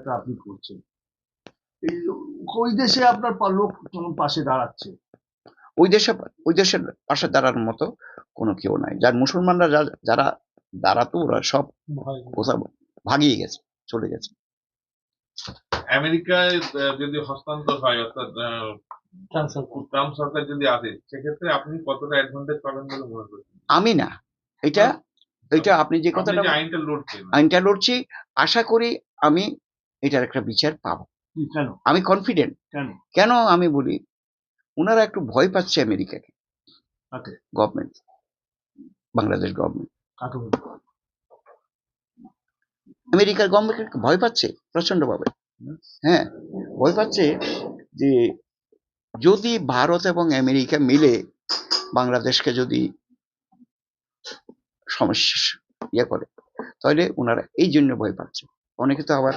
যাত্রা আপনি করছেন, এই ওই দেশে আপনার লোক তখন পাশে দাঁড়াচ্ছে? ওই দেশের পাশে দাঁড়ানোর মতো কোনো কেউ নাই। যার মুসলমানরা যারা দাঁড়াতো ওরা সব কোথাও ভাগিয়ে গেছে, চলে গেছে। আমেরিকায় যদি হস্তান্তর হয়, অর্থাৎ ট্রাম্প সরকার যদি আসে, সেক্ষেত্রে আপনি কতটা অ্যাডভান্টেজ পাবেন বলে মনে করছেন? আমি না, এটা আপনি যে কথাটা আইনটা লড়ছি, আশা করি আমি এটার একটা বিচার পাবো। কেন? আমি কনফিডেন্ট। কেন আমি বলি, ওনারা একটু ভয় পাচ্ছে আমেরিকাকে, গভর্নমেন্ট, বাংলাদেশ গভর্নমেন্ট, আমেরিকার গভর্নমেন্ট ভয় পাচ্ছে প্রচন্ডভাবে। হ্যাঁ, ভয় পাচ্ছে যে যদি ভারত এবং আমেরিকা মিলে বাংলাদেশকে যদি সমস্যা করে, তাহলে ওনারা এই জন্য ভয় পাচ্ছে। অনেকে তো আবার